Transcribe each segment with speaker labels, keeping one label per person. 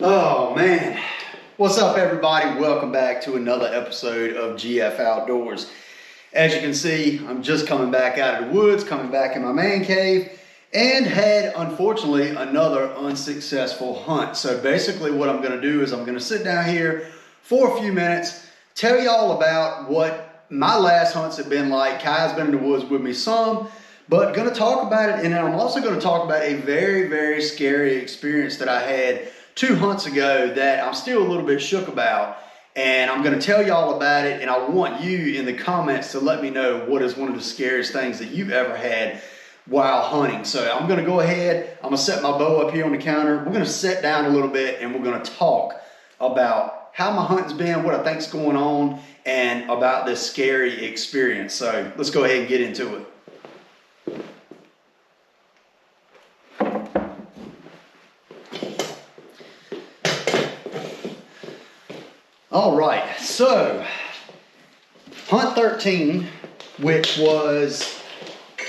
Speaker 1: Oh man, what's up everybody? Welcome back to another episode of GF Outdoors. As you can see, I'm just coming back out of the woods, coming back in my man cave, and had unfortunately another unsuccessful hunt. So basically what I'm going to do is I'm going to sit down here for a few minutes, tell y'all about what my last hunts have been like. Kai's been in the woods with me some, but going to talk about it, and then I'm also going to talk about a very, very scary experience that I had 2 hunts ago that I'm still a little bit shook about, and I'm going to tell y'all about it, and I want you in the comments to let me know what is one of the scariest things that you've ever had while hunting. So I'm going to go ahead, I'm going to set my bow up here on the counter, we're going to sit down a little bit, and we're going to talk about how my hunting's been, what I think's going on, and about this scary experience. So let's go ahead and get into it. All right, so hunt 13, which was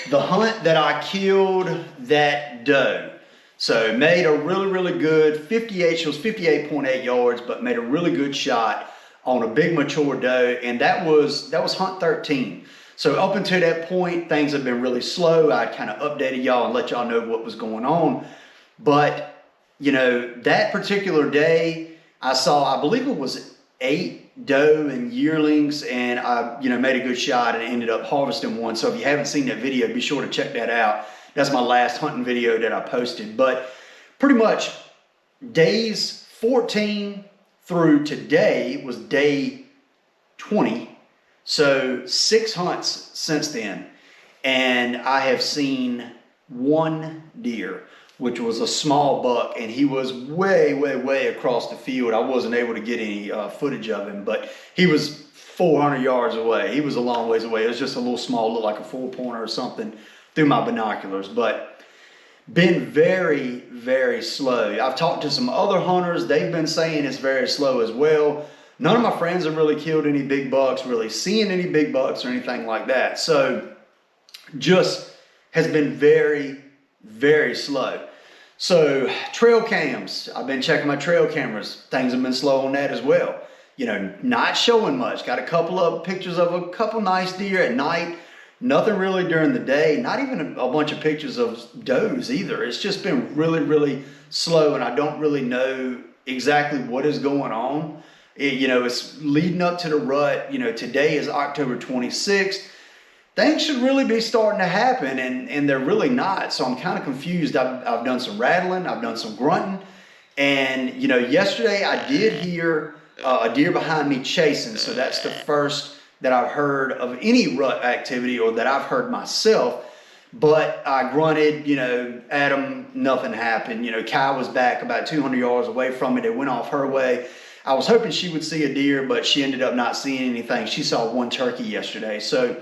Speaker 1: the hunt that I killed that doe. So made a really, really good 58, she was 58.8 yards, but made a really good shot on a big mature doe, and that was hunt 13. So up until that point, things have been really slow. I kind of updated y'all and let y'all know what was going on. But, you know, that particular day, I saw, I believe it was 8 doe and yearlings, and I made a good shot and ended up harvesting one. So if you haven't seen that video, be sure to check that out. That's my last hunting video that I posted. But pretty much days 14 through today was day 20. So 6 hunts since then, and I have seen 1 deer, which was a small buck, and he was way, way, way across the field. I wasn't able to get any footage of him, but he was 400 yards away. He was a long ways away. It was just a little small, looked like a 4-pointer or something through my binoculars, but been very, very slow. I've talked to some other hunters. They've been saying it's very slow as well. None of my friends have really killed any big bucks, really seeing any big bucks or anything like that. So just has been very, very slow. So trail cams, I've been checking my trail cameras. Things have been slow on that as well. You know, not showing much. Got a couple of pictures of a couple nice deer at night. Nothing really during the day. Not even a bunch of pictures of does either. It's just been really, really slow, and I don't really know exactly what is going on. It's leading up to the rut. Today is October 26th. Things should really be starting to happen, and they're really not. So I'm kind of confused. I've done some rattling, I've done some grunting, and yesterday I did hear a deer behind me chasing. So that's the first that I've heard of any rut activity, or that I've heard myself. But I grunted, at him, nothing happened. Kai was back about 200 yards away from it. It went off her way. I was hoping she would see a deer, but she ended up not seeing anything. She saw 1 turkey yesterday. So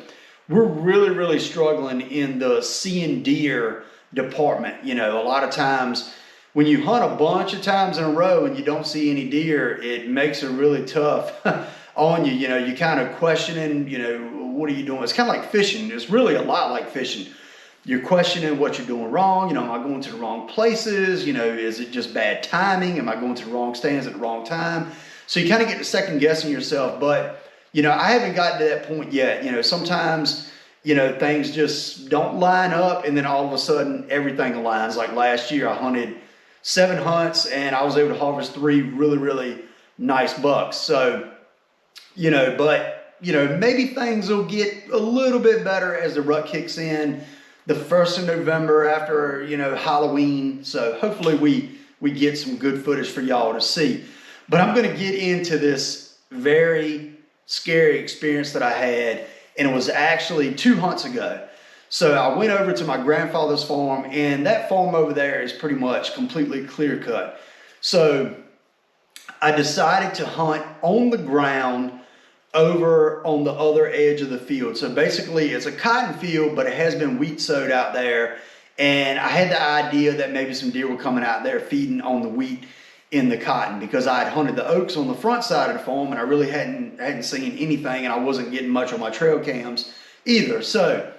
Speaker 1: we're really, really struggling in the seeing deer department. A lot of times when you hunt a bunch of times in a row and you don't see any deer, it makes it really tough on you. You kind of questioning, what are you doing? It's kind of like fishing. It's really a lot like fishing. You're questioning what you're doing wrong. Am I going to the wrong places? Is it just bad timing? Am I going to the wrong stands at the wrong time? So you kind of get to second guessing yourself. But I haven't gotten to that point yet. Sometimes, things just don't line up, and then all of a sudden everything aligns. Like last year, I hunted 7 hunts, and I was able to harvest 3 really, really nice bucks. So, maybe things will get a little bit better as the rut kicks in the 1st of November after, Halloween. So hopefully we get some good footage for y'all to see. But I'm going to get into this very scary experience that I had, and it was actually 2 hunts ago. So I went over to my grandfather's farm, and that farm over there is pretty much completely clear cut. So I decided to hunt on the ground over on the other edge of the field. So basically it's a cotton field, but it has been wheat sowed out there. And I had the idea that maybe some deer were coming out there feeding on the wheat in the cotton, because I had hunted the oaks on the front side of the farm, and I really hadn't seen anything, and I wasn't getting much on my trail cams either. So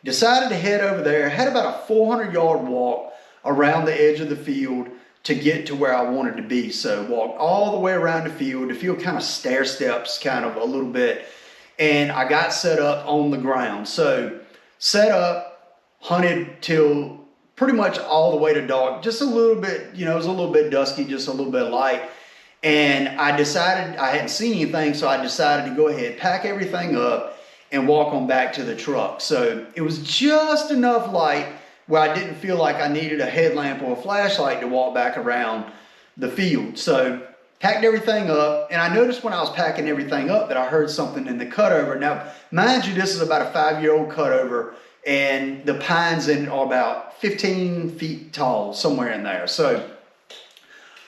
Speaker 1: decided to head over there. Had about a 400-yard walk around the edge of the field to get to where I wanted to be. So walked all the way around the field. The field kind of stair steps kind of a little bit. And I got set up on the ground. So set up, hunted till pretty much all the way to dark. Just a little bit, it was a little bit dusky, just a little bit light. And I decided, I hadn't seen anything, so I decided to go ahead, pack everything up, and walk on back to the truck. So it was just enough light where I didn't feel like I needed a headlamp or a flashlight to walk back around the field. So packed everything up, and I noticed when I was packing everything up that I heard something in the cutover. Now, mind you, this is about a 5-year-old cutover, and the pines in it are about 15 feet tall, somewhere in there. So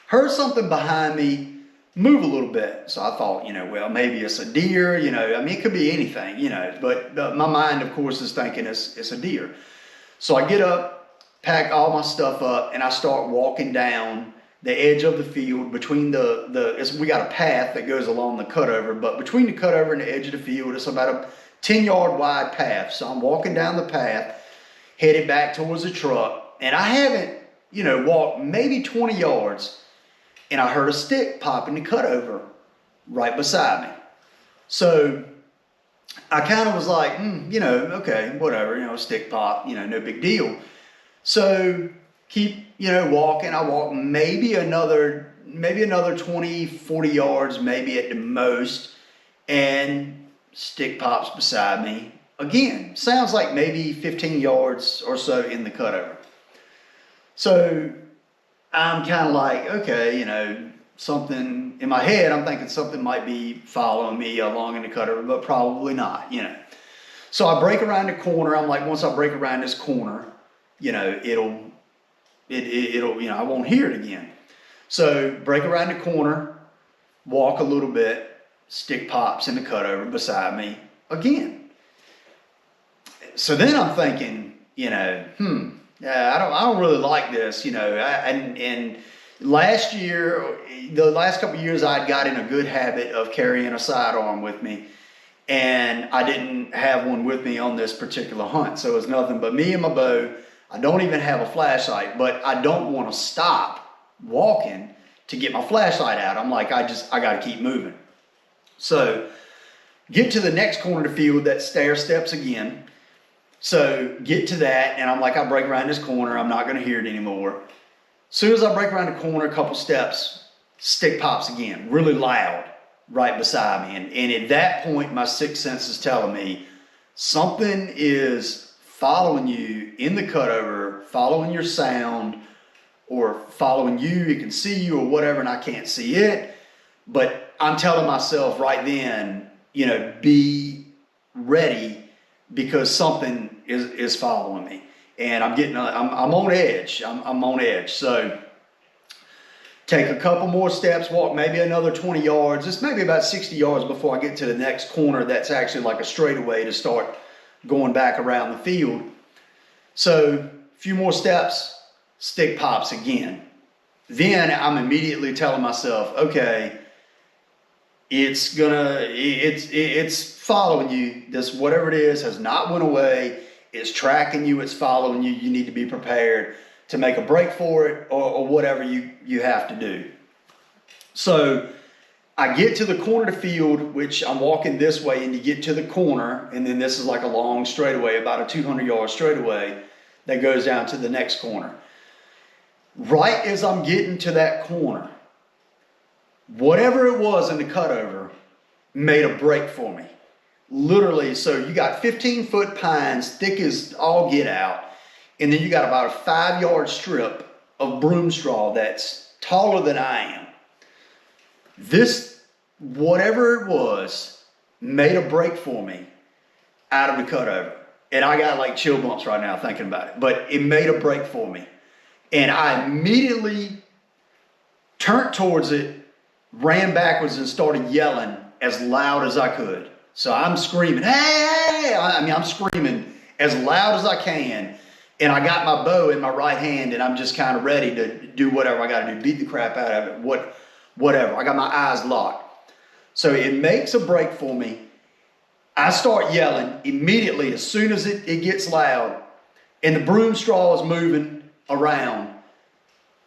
Speaker 1: heard something behind me move a little bit. So I thought, well, maybe it's a deer, it could be anything, but my mind, of course, is thinking it's a deer. So I get up, pack all my stuff up, and I start walking down the edge of the field between we got a path that goes along the cutover, but between the cutover and the edge of the field, it's about a 10-yard wide path. So I'm walking down the path, headed back towards the truck, and I haven't, walked maybe 20 yards, and I heard a stick pop in the cutover right beside me. So I kind of was like, okay, whatever, stick pop, no big deal. So keep, walking. I walk maybe another 20, 40 yards, maybe at the most, and stick pops beside me again. Sounds like maybe 15 yards or so in the cutover. So I'm kind of like, okay, something in my head, I'm thinking something might be following me along in the cutover, but probably not, So I break around the corner. I'm like, once I break around this corner, it'll, I won't hear it again. So break around the corner, walk a little bit, stick pops in the cutover beside me again. So then I'm thinking, I don't really like this, and last year, the last couple of years, I'd got in a good habit of carrying a sidearm with me, and I didn't have one with me on this particular hunt. So it was nothing but me and my bow. I don't even have a flashlight, but I don't want to stop walking to get my flashlight out. I'm like, I got to keep moving. So get to the next corner of the field, that stair steps again. So get to that, and I'm like, I break around this corner. I'm not going to hear it anymore. As soon as I break around the corner, a couple steps, stick pops again, really loud, right beside me. And at that point, my sixth sense is telling me something is following you in the cutover, following your sound, or following you. It can see you or whatever, and I can't see it. But I'm telling myself right then, be ready, because something is following me. And I'm on edge. I'm on edge. So take a couple more steps, walk maybe another 20 yards. It's maybe about 60 yards before I get to the next corner that's actually like a straightaway to start going back around the field. So a few more steps, stick pops again. Then I'm immediately telling myself, okay, it's following you. This, whatever it is, has not went away. It's tracking you. It's following you. You need to be prepared to make a break for it, or whatever you have to do. So I get to the corner of the field, which I'm walking this way, and you get to the corner, and then this is like a long straightaway, about a 200-yard straightaway that goes down to the next corner. Right as I'm getting to that corner, whatever it was in the cutover made a break for me. Literally, so you got 15-foot pines, thick as all get out, and then you got about a 5-yard strip of broom straw that's taller than I am. This, whatever it was, made a break for me out of the cutover. And I got like chill bumps right now thinking about it. But it made a break for me. And I immediately turned towards it, ran backwards, and started yelling as loud as I could. So I'm screaming, hey! I'm screaming as loud as I can. And I got my bow in my right hand, and I'm just kind of ready to do whatever I got to do, beat the crap out of it, whatever. I got my eyes locked. So it makes a break for me. I start yelling immediately as soon as it gets loud, and the broom straw is moving around.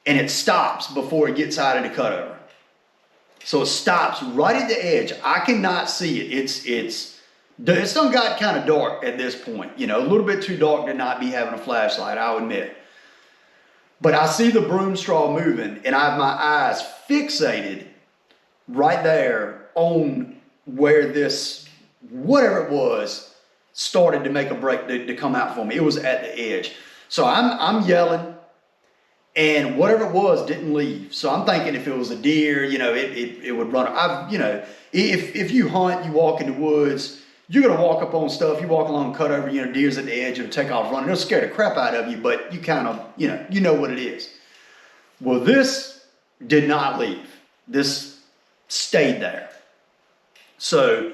Speaker 1: and it stops before it gets out of the cutover. So it stops right at the edge. I cannot see it. It's done got kind of dark at this point. You know, a little bit too dark to not be having a flashlight, I'll admit. But I see the broom straw moving, and I have my eyes fixated right there on where this, whatever it was, started to make a break to come out for me. It was at the edge. So I'm yelling, and whatever it was didn't leave. So I'm thinking if it was a deer, you know, it would run. You know, if you hunt, you walk in the woods, you're going to walk up on stuff. You walk along cutover, you know, deer's at the edge, it'll take off running. It'll scare the crap out of you, but you kind of, you know what it is. Well, this did not leave. This stayed there. So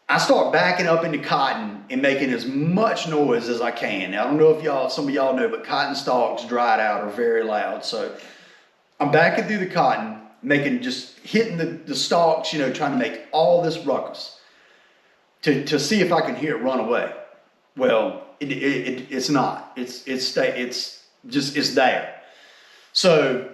Speaker 1: I start backing up into cotton and making as much noise as I can. Now, I don't know if some of y'all know, but cotton stalks dried out are very loud. So I'm backing through the cotton, just hitting the stalks, you know, trying to make all this ruckus to see if I can hear it run away. Well, it's not. It's there. So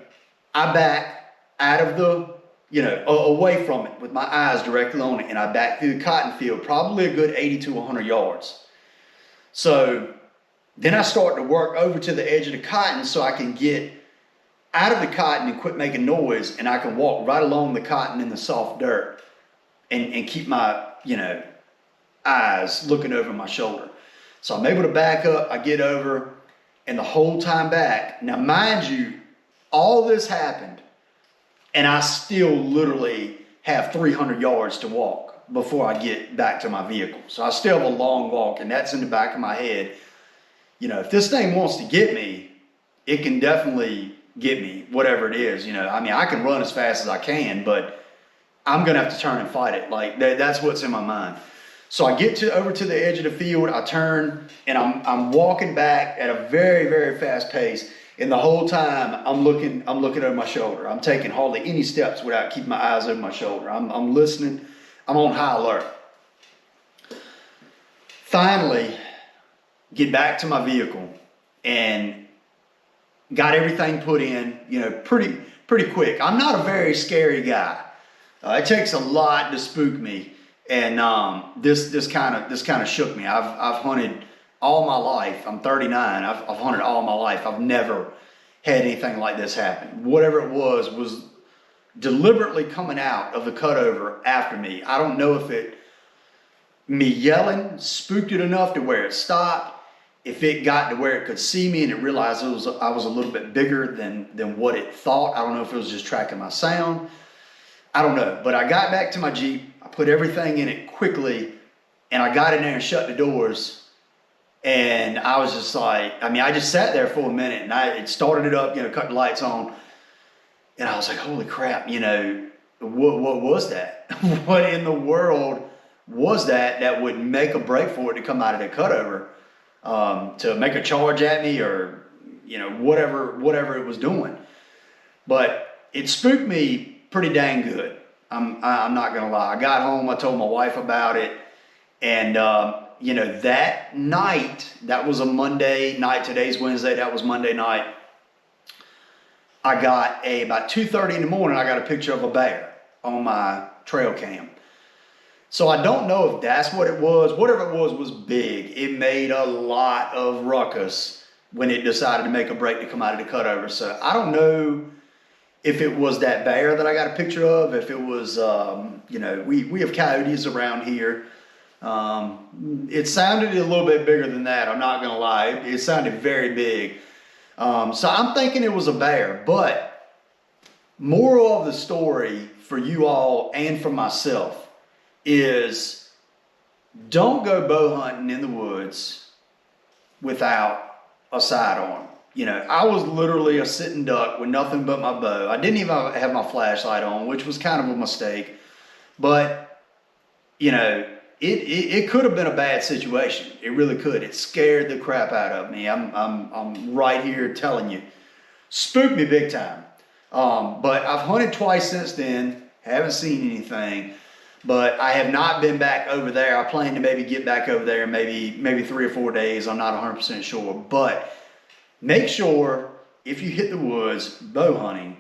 Speaker 1: I back out of the, you know, away from it with my eyes directly on it, and I back through the cotton field, probably a good 80 to 100 yards. So then I start to work over to the edge of the cotton so I can get out of the cotton and quit making noise, and I can walk right along the cotton in the soft dirt and keep my, you know, eyes looking over my shoulder. So I'm able to back up, I get over, and the whole time back, now mind you, all this happened, and I still literally have 300 yards to walk before I get back to my vehicle. So I still have a long walk, and that's in the back of my head. You know, if this thing wants to get me, it can definitely get me, whatever it is. You know, I mean, I can run as fast as I can, but I'm going to have to turn and fight it. Like, that's what's in my mind. So I get over to the edge of the field, I turn, and I'm walking back at a very, very fast pace. And the whole time I'm looking over my shoulder. I'm taking hardly any steps without keeping my eyes over my shoulder. I'm listening. I'm on high alert. Finally, get back to my vehicle and got everything put in, you know, pretty quick. I'm not a very scary guy. It takes a lot to spook me, and this kind of shook me. I've hunted all my life. I'm 39. I've hunted all my life. I've never had anything like this happen. Whatever it was deliberately coming out of the cutover after me. I don't know if me yelling spooked it enough to where it stopped, if it got to where it could see me and it realized I was a little bit bigger than what it thought. I don't know if it was just tracking my sound. I don't know. But I got back to my Jeep. I put everything in it quickly, and I got in there and shut the doors. And I was just like, I mean, I just sat there for a minute, and it started it up, you know, cut the lights on. And I was like, holy crap, you know, what was that? What in the world was that would make a break for it to come out of the cutover, to make a charge at me, or, you know, whatever it was doing. But it spooked me pretty dang good. I'm not going to lie. I got home, I told my wife about it, and, you know, that night, that was a Monday night. Today's Wednesday. That was Monday night. I got about 2:30 in the morning, I got a picture of a bear on my trail cam. So I don't know if that's what it was. Whatever it was big. It made a lot of ruckus when it decided to make a break to come out of the cutover. So I don't know if it was that bear that I got a picture of, if it was, you know, we have coyotes around here. It sounded a little bit bigger than that. I'm not going to lie. It sounded very big. So I'm thinking it was a bear, but moral of the story for you all and for myself is don't go bow hunting in the woods without a sidearm. You know, I was literally a sitting duck with nothing but my bow. I didn't even have my flashlight on, which was kind of a mistake, but you know, it could have been a bad situation. It really could. It scared the crap out of me. I'm right here telling you, spooked me big time. But I've hunted twice since then. Haven't seen anything. But I have not been back over there. I plan to maybe get back over there in maybe 3 or 4 days. I'm not 100% sure. But make sure if you hit the woods bow hunting,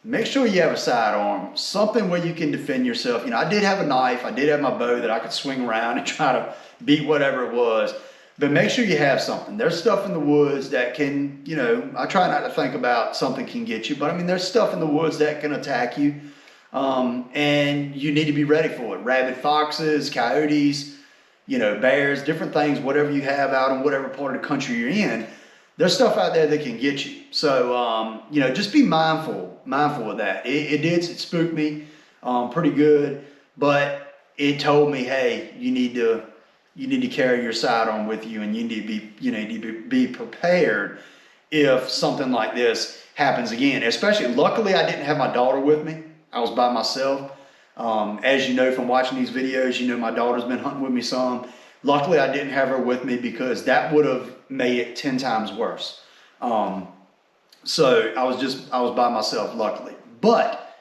Speaker 1: make sure you have a sidearm, something where you can defend yourself. You know, I did have a knife, I did have my bow that I could swing around and try to beat whatever it was. But make sure you have something. There's stuff in the woods that can, you know, I try not to think about something can get you, but I mean, there's stuff in the woods that can attack you. And you need to be ready for it. Rabid foxes, coyotes, you know, bears, different things, whatever you have out in whatever part of the country you're in, there's stuff out there that can get you. So, you know, just be mindful of that. It spooked me pretty good, but it told me, hey, you need to carry your sidearm with you, and you need to be prepared if something like this happens again. Especially, luckily, I didn't have my daughter with me. I was by myself. As you know from watching these videos, you know my daughter's been hunting with me some. Luckily, I didn't have her with me because that would have made it 10 times worse. So I was by myself, luckily. But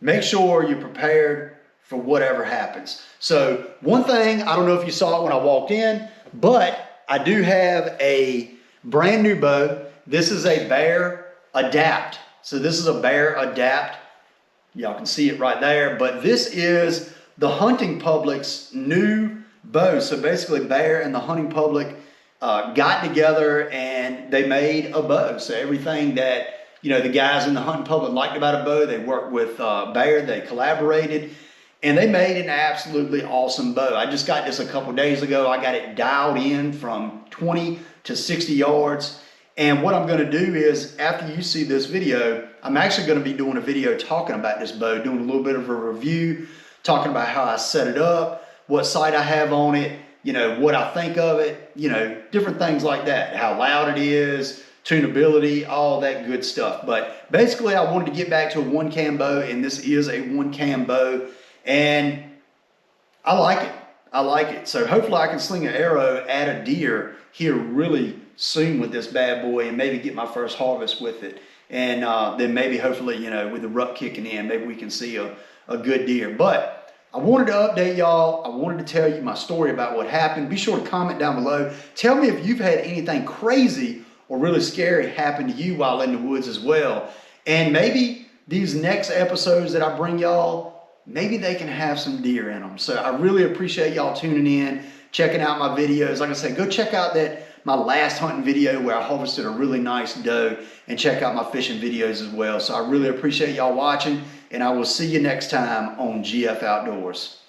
Speaker 1: make sure you're prepared for whatever happens. So one thing, I don't know if you saw it when I walked in, but I do have a brand new bow. This is a Bear Adapt. So this is a Bear Adapt. Y'all can see it right there, but this is the hunting public's new bow. So basically Bear and the hunting public got together and they made a bow. So everything that, you know, the guys in the hunting public liked about a bow, they worked with Bear, they collaborated, and they made an absolutely awesome bow. I just got this a couple days ago. I got it dialed in from 20 to 60 yards. And what I'm going to do is, after you see this video, I'm actually going to be doing a video talking about this bow, doing a little bit of a review, talking about how I set it up, what sight I have on it, you know, what I think of it, you know, different things like that, how loud it is, tunability, all that good stuff. But basically, I wanted to get back to a one cam bow, and this is a one cam bow, and I like it. I like it. So hopefully I can sling an arrow at a deer here really soon with this bad boy, and maybe get my first harvest with it. And then maybe hopefully, you know, with the rut kicking in, maybe we can see a good deer. But I wanted to update y'all. I wanted to tell you my story about what happened. Be sure to comment down below. Tell me if you've had anything crazy or really scary happen to you while in the woods as well. And maybe these next episodes that I bring y'all, maybe they can have some deer in them. So I really appreciate y'all tuning in, checking out my videos. Like I said, go check out my last hunting video where I harvested a really nice doe, and check out my fishing videos as well. So I really appreciate y'all watching, and I will see you next time on GF Outdoors.